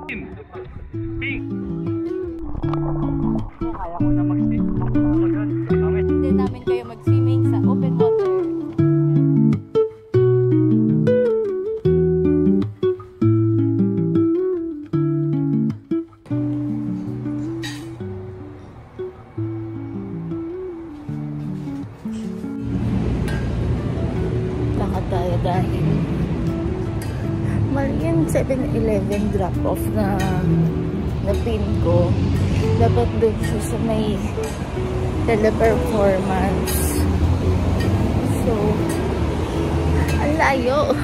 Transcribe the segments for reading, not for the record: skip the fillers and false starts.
Pink. Kaya ko na mag-swim. Ako yun. Hindi namin kayo mag-swimming sa open water. Lakad tayo dahil mali yung 7-Eleven drop-off na pin ko. Dapat doon siya sa may teleperformance. So, ang layo.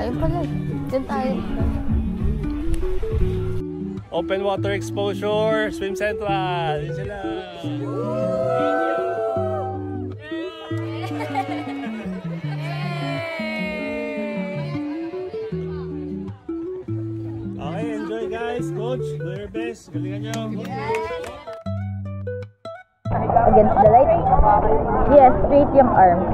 Ayun pala, dyan tayo. Open water exposure, swim central. Yun sila. Okay, enjoy guys. Coach, do your best. Galingan nyo. Against the light? Yes, straight yung arm.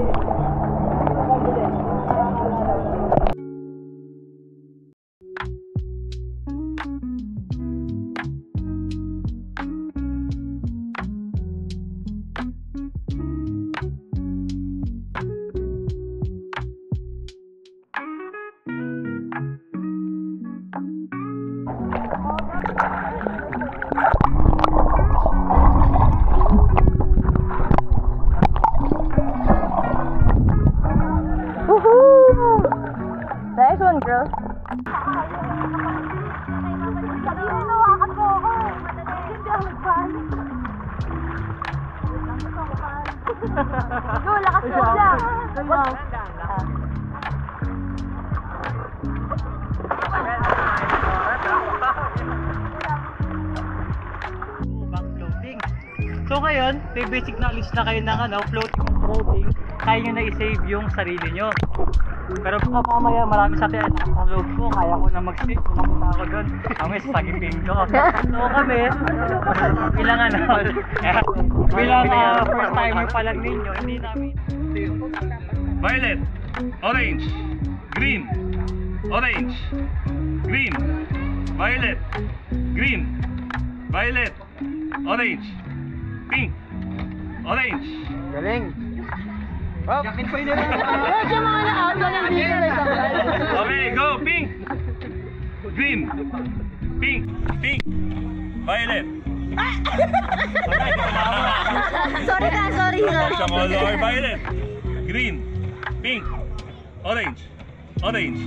Nice one, girl. Go, lakas loob lang. Backfloating. So ngayon, may basic knowledge na kayo ng floating. Kaya nyo na i-save yung sarili nyo. Pero kung mamaya marami sa atin ang loob ko, kaya ko na mag-save, pumunta ako doon. Kami sa sakipin ko. So kami, bilang first timer pa lang ninyo, hindi namin. Violet, orange, green, orange, green, violet, green, violet, orange, pink, orange. Galing! Yakin pa yun nila. Okay, go! Pink! Green! Pink! Pink! Violet! Sorry ka, sorry. Sa color violet! Green! Pink! Orange! Orange!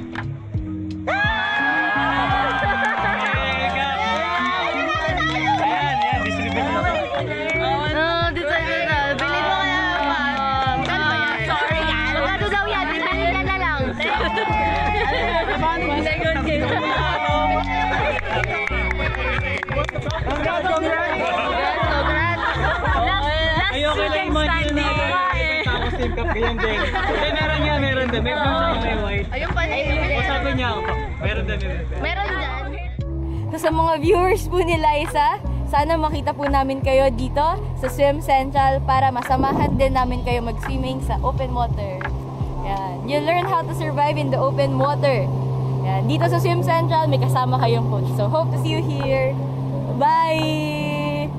Ayan, distribute na to. Ayoko lang imagine na tapos team cup ganyan din. Meron din. May white. Ayun pala. O sabi niya ako, meron din. Meron dyan. So sa mga viewers po ni Liza, sana makita po namin kayo dito sa Swim Central para masamahan din namin kayo mag-swimming sa open water. Yan. You learn how to survive in the open water. Yan. Dito sa Swim Central, may kasama kayong coach. So, hope to see you here. Bye!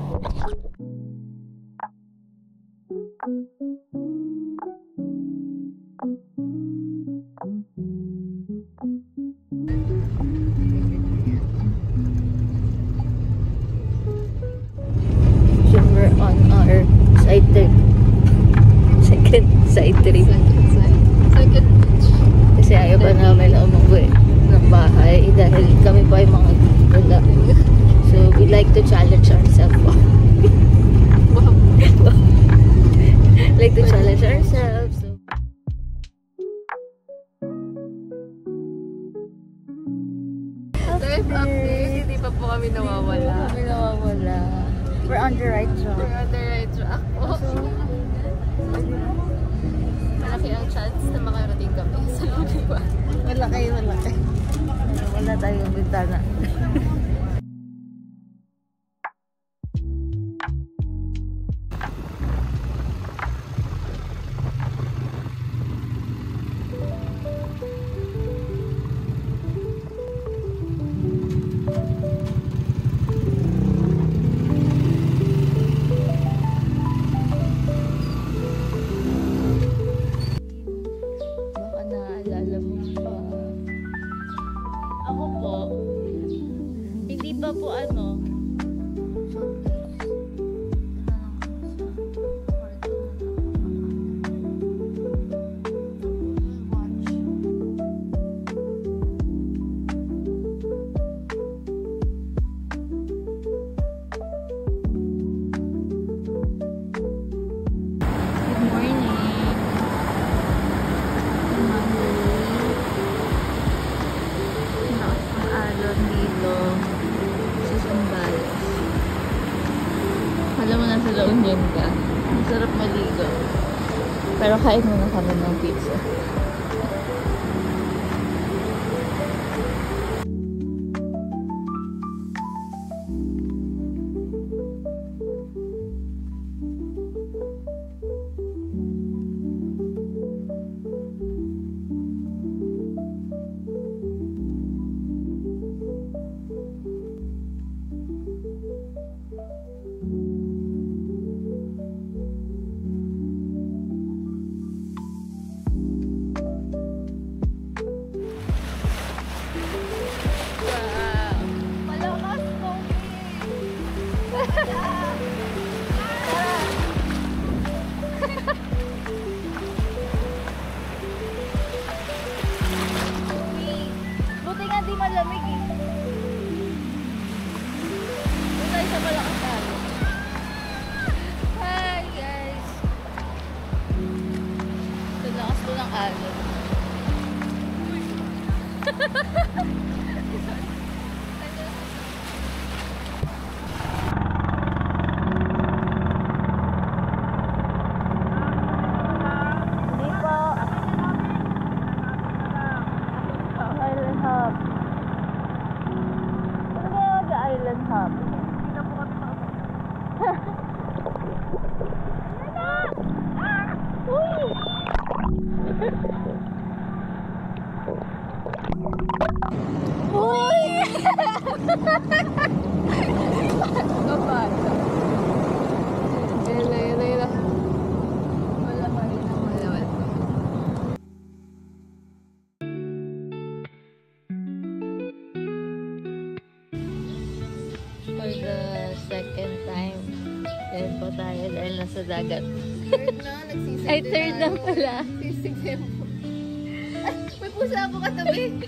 So, we're on our side trip. Second side trip. Second beach. Kasi ayaw pa namin na umuwi ng bahay dahil kami pa yung mga wala. So, we like to challenge ourselves. Like to challenge ourselves. So, Life update, hindi pa po kami nawawala. We're on the right track. We're on the right track po. Malaki ang chance na makarating kami sa Luliwa. Wala kayo. Wala tayong bintana. Baka naalala mo pa. Ako po, hindi pa po Good morning. Lakas ng alon dito sa Zambales. Alam mo, nasa La Union ka. Ang sarap maligo. Pero kain muna kami ng pizza. Buti nga di malamig eh. Doon tayo sa malakas talo. Hi guys! Sa lakas po ng alon. Hindi po. Island Hub. Ano ba yung Island Hub? Hindi na po kami Uy! Uy! Kapag. Yala. Wala pa rin ang malawal. For the second time, yan po tayo dahil nasa dagat. Third na, nagsisig. Ay, third lang pala. Sisig po. Ay, may pusa ako katabi.